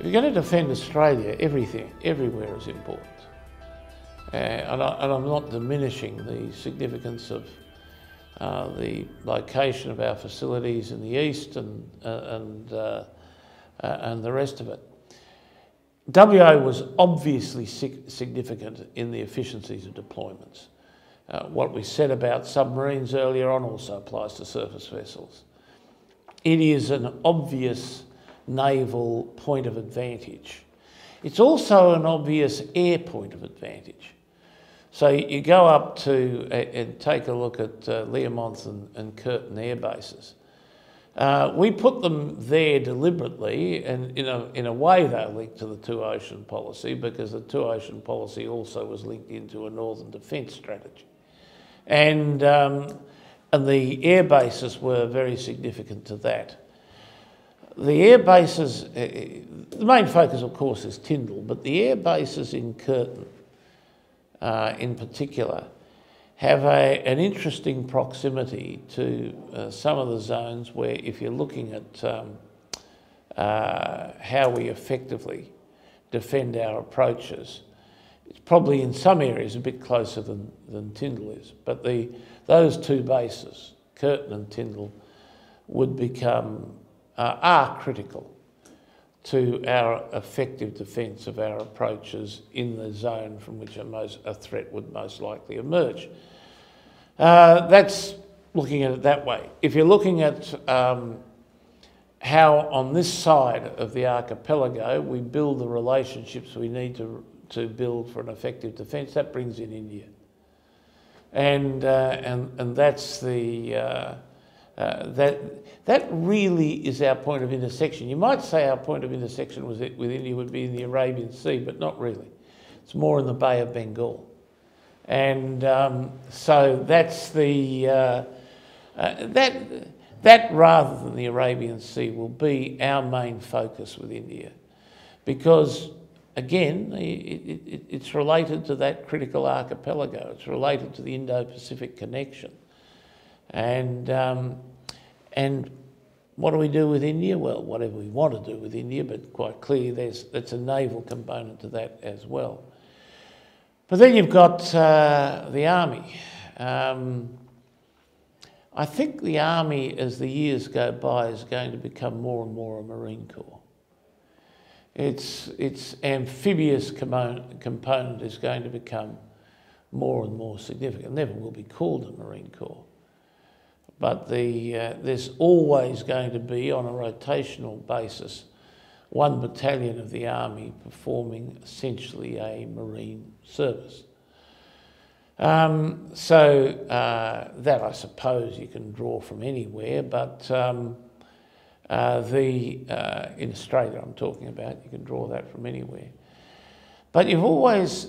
If you're going to defend Australia, everywhere is important. And I'm not diminishing the significance of the location of our facilities in the east and the rest of it. WA was obviously significant in the efficiencies of deployments. What we said about submarines earlier on also applies to surface vessels. It is an obvious naval point of advantage. It's also an obvious air point of advantage. So you go up to and take a look at Learmonth and Curtin air bases. We put them there deliberately, and in a way they're linked to the two-ocean policy, because the two-ocean policy also was linked into a northern defence strategy. And the air bases were very significant to that. The air bases, the main focus of course is Tyndall, but the air bases in Curtin in particular have an interesting proximity to some of the zones where, if you're looking at how we effectively defend our approaches, it's probably in some areas a bit closer than Tyndall is. But those two bases, Curtin and Tyndall, would become, are critical to our effective defence of our approaches in the zone from which a threat would most likely emerge. That's looking at it that way. If you're looking at how on this side of the archipelago we build the relationships we need to build for an effective defence, that brings in India. And that's the... that really is our point of intersection. You might say our point of intersection with India would be in the Arabian Sea, but not really. It's more in the Bay of Bengal. And so that's the... that rather than the Arabian Sea will be our main focus with India. Because, again, it's related to that critical archipelago. It's related to the Indo-Pacific connection. And what do we do with India? Well, whatever we want to do with India, but quite clearly that's a naval component to that as well. But then you've got the Army. I think the Army, as the years go by, is going to become more and more a Marine Corps. Its amphibious component is going to become more and more significant. It never will be called a Marine Corps. But there's always going to be, on a rotational basis, one battalion of the Army performing essentially a marine service. So that, I suppose, you can draw from anywhere, but in Australia I'm talking about, you can draw that from anywhere. But you've always...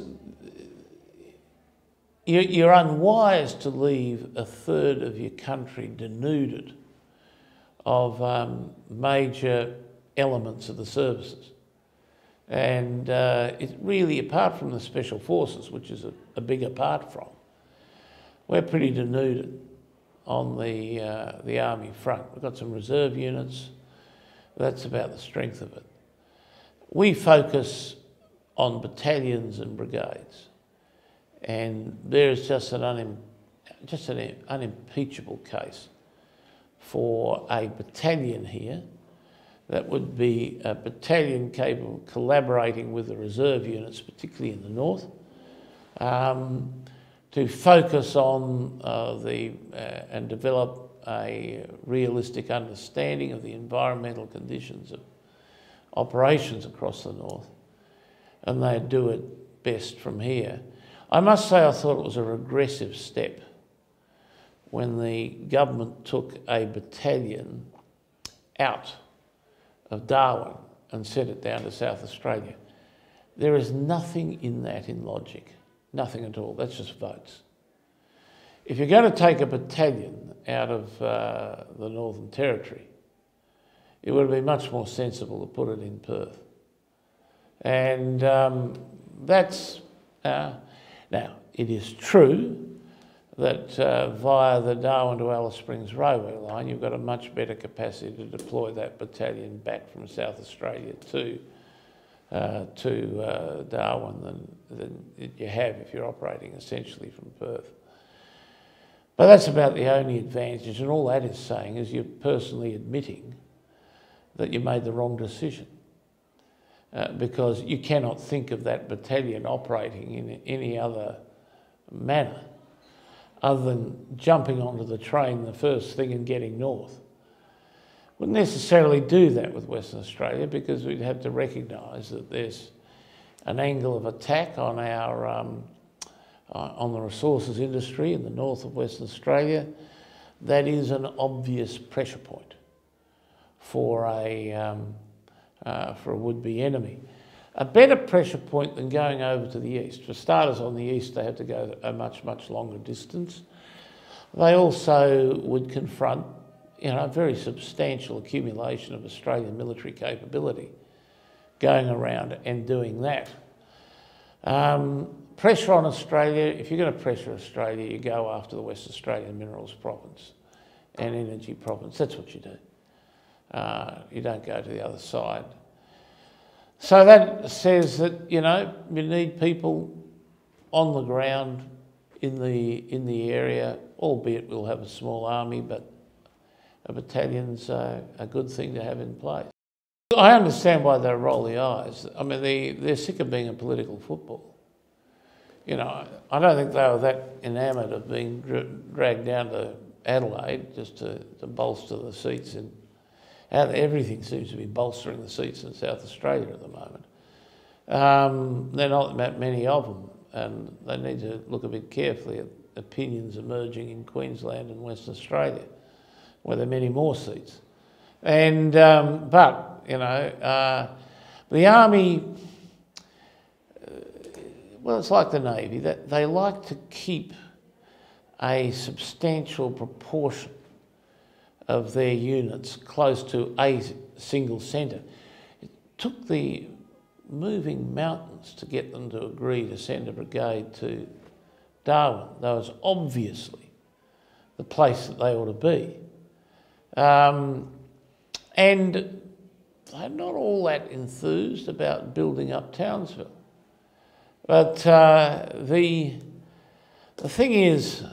You're unwise to leave a third of your country denuded of major elements of the services. And it really, apart from the Special Forces, which is a big apart from, we're pretty denuded on the Army front. We've got some reserve units. That's about the strength of it. We focus on battalions and brigades. And there is just an unimpeachable case for a battalion here that would be a battalion capable of collaborating with the reserve units, particularly in the north, to focus on and develop a realistic understanding of the environmental conditions of operations across the north. And they'd do it best from here. I must say I thought it was a regressive step when the government took a battalion out of Darwin and sent it down to South Australia. There is nothing in that in logic, nothing at all. That's just votes. If you're going to take a battalion out of the Northern Territory, it would be much more sensible to put it in Perth. And that's... Now, it is true that via the Darwin to Alice Springs railway line, you've got a much better capacity to deploy that battalion back from South Australia to to Darwin than you have if you're operating essentially from Perth. But that's about the only advantage, and all that is saying is you're personally admitting that you made the wrong decision, because you cannot think of that battalion operating in any other manner other than jumping onto the train the first thing and getting north. Wouldn't necessarily do that with Western Australia, because we'd have to recognise that there's an angle of attack on our on the resources industry in the north of Western Australia that is an obvious pressure point for a would-be enemy. A better pressure point than going over to the east. For starters, on the east they have to go a much longer distance. They also would confront, you know, a very substantial accumulation of Australian military capability going around and doing that. Pressure on Australia, if you're going to pressure Australia, you go after the West Australian Minerals Province and Energy Province. That's what you do. You don't go to the other side. So that says that, you know, you need people on the ground in the area, albeit we'll have a small army, but a battalion's a good thing to have in place. I understand why they roll the eyes. I mean, they're sick of being a political football. You know, I don't think they were that enamoured of being dragged down to Adelaide just to bolster the seats in. Everything seems to be bolstering the seats in South Australia at the moment. There are not that many of them, and they need to look a bit carefully at opinions emerging in Queensland and Western Australia, where there are many more seats. And but you know, the army. Well, it's like the Navy. That they like to keep a substantial proportion of their units close to a single centre. It took the moving mountains to get them to agree to send a brigade to Darwin. That was obviously the place that they ought to be. And they're not all that enthused about building up Townsville. But the thing is,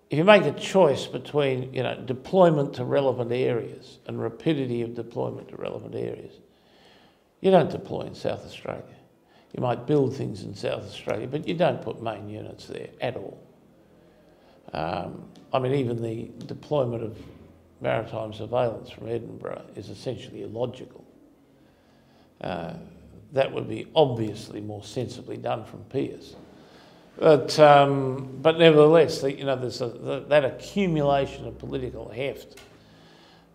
if you make a choice between, you know, deployment to relevant areas and rapidity of deployment to relevant areas, you don't deploy in South Australia. You might build things in South Australia, but you don't put main units there at all. I mean, even the deployment of maritime surveillance from Edinburgh is essentially illogical. That would be obviously more sensibly done from Pearce. But nevertheless, you know, there's that accumulation of political heft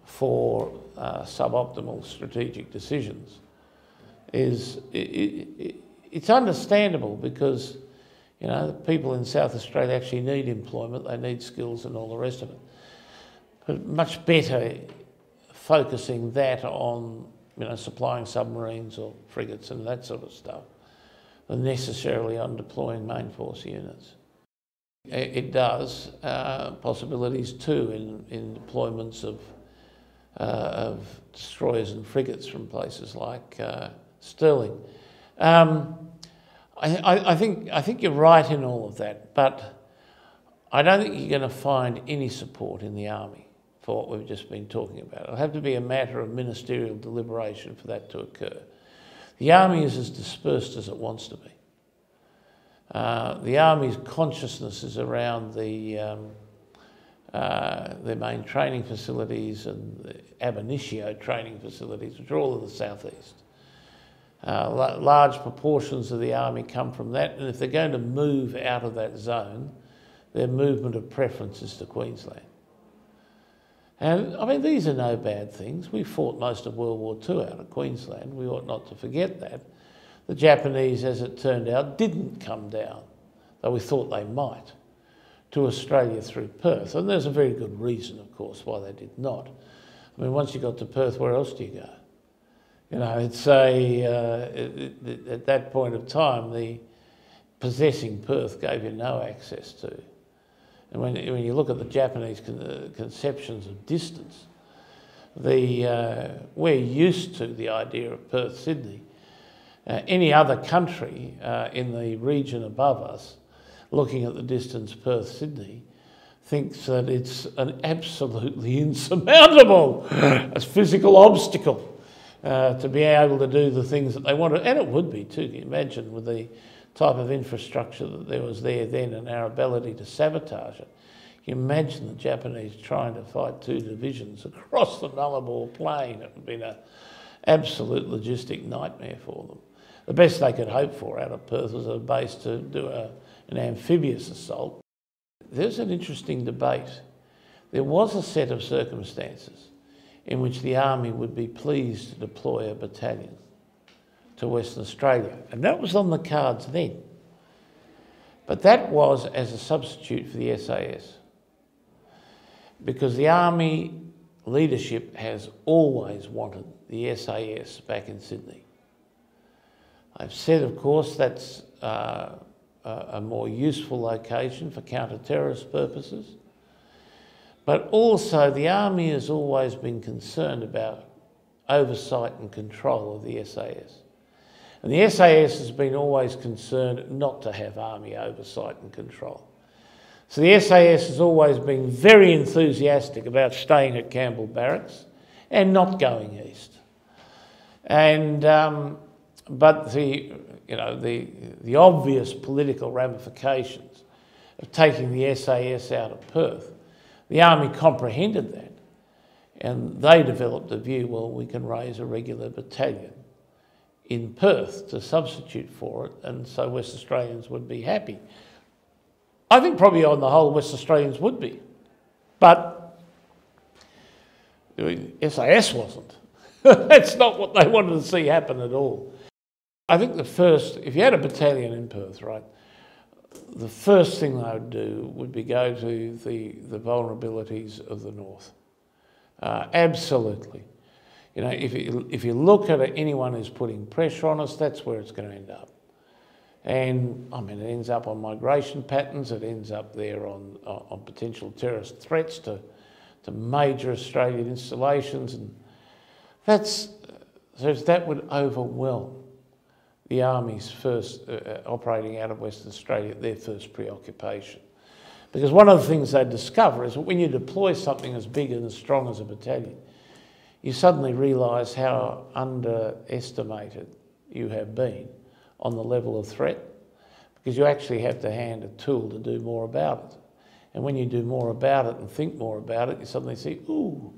for suboptimal strategic decisions it's understandable, because, you know, the people in South Australia actually need employment, they need skills and all the rest of it. But much better focusing that on, you know, supplying submarines or frigates and that sort of stuff than necessarily on deploying main force units. It does possibilities too in deployments of destroyers and frigates from places like Stirling. I think you're right in all of that, but I don't think you're going to find any support in the army for what we've just been talking about. It'll have to be a matter of ministerial deliberation for that to occur. The army is as dispersed as it wants to be. The army's consciousness is around their main training facilities and the ab initio training facilities, which are all in the southeast. Large proportions of the army come from that, and if they're going to move out of that zone, their movement of preference is to Queensland. And I mean, these are no bad things. We fought most of World War II out of Queensland. We ought not to forget that. The Japanese, as it turned out, didn't come down, though we thought they might, to Australia through Perth. And there's a very good reason, of course, why they did not. I mean, once you got to Perth, where else do you go? You know, it's at that point of time, the possessing Perth gave you no access to. And when you look at the Japanese conceptions of distance, we're used to the idea of Perth-Sydney. Any other country in the region above us, looking at the distance Perth-Sydney, thinks that it's an absolutely insurmountable physical obstacle to be able to do the things that they want to, and it would be too. Can you imagine with the type of infrastructure that there was there then and our ability to sabotage it? Can you imagine the Japanese trying to fight two divisions across the Nullarbor Plain? It would have been an absolute logistic nightmare for them. The best they could hope for out of Perth was a base to do an amphibious assault. There's an interesting debate. There was a set of circumstances in which the Army would be pleased to deploy a battalion to Western Australia, and that was on the cards then. But that was as a substitute for the SAS, because the Army leadership has always wanted the SAS back in Sydney. I've said, of course, that's a more useful location for counter-terrorist purposes. But also the Army has always been concerned about oversight and control of the SAS. And the SAS has been always concerned not to have Army oversight and control. So the SAS has always been very enthusiastic about staying at Campbell Barracks and not going east. And but the obvious political ramifications of taking the SAS out of Perth, the Army comprehended that, and they developed a view, well, we can raise a regular battalion in Perth to substitute for it, and so West Australians would be happy. I think probably on the whole West Australians would be, but SAS wasn't. That's not what they wanted to see happen at all. I think if you had a battalion in Perth, right, the first thing they would do would be go to the vulnerabilities of the north. Absolutely. You know, if you look at anyone who's putting pressure on us, that's where it's going to end up. And I mean, it ends up on migration patterns, it ends up there on potential terrorist threats to major Australian installations, and that would overwhelm the Army's first, operating out of Western Australia, their first preoccupation. Because one of the things they discover is that when you deploy something as big and as strong as a battalion, you suddenly realise how underestimated you have been on the level of threat, because you actually have to hand a tool to do more about it. And when you do more about it and think more about it, you suddenly see, ooh,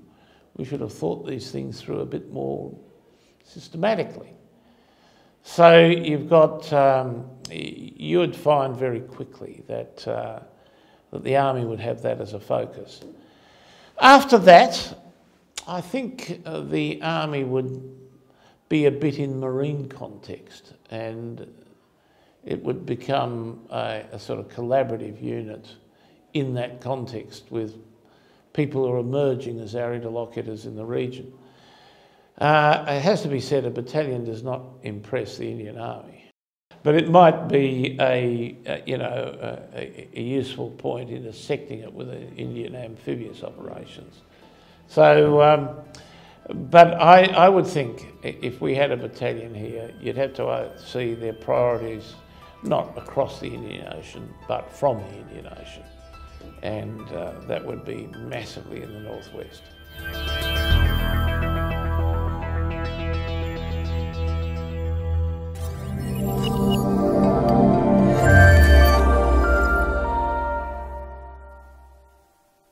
we should have thought these things through a bit more systematically. So you've got, you would find very quickly that the Army would have that as a focus. After that, I think the Army would be a bit in marine context, and it would become a sort of collaborative unit in that context with people who are emerging as our interlocutors in the region. It has to be said, a battalion does not impress the Indian Army, but it might be a useful point in dissecting it with the Indian amphibious operations. So, but I would think if we had a battalion here, you'd have to see their priorities not across the Indian Ocean, but from the Indian Ocean, and that would be massively in the northwest.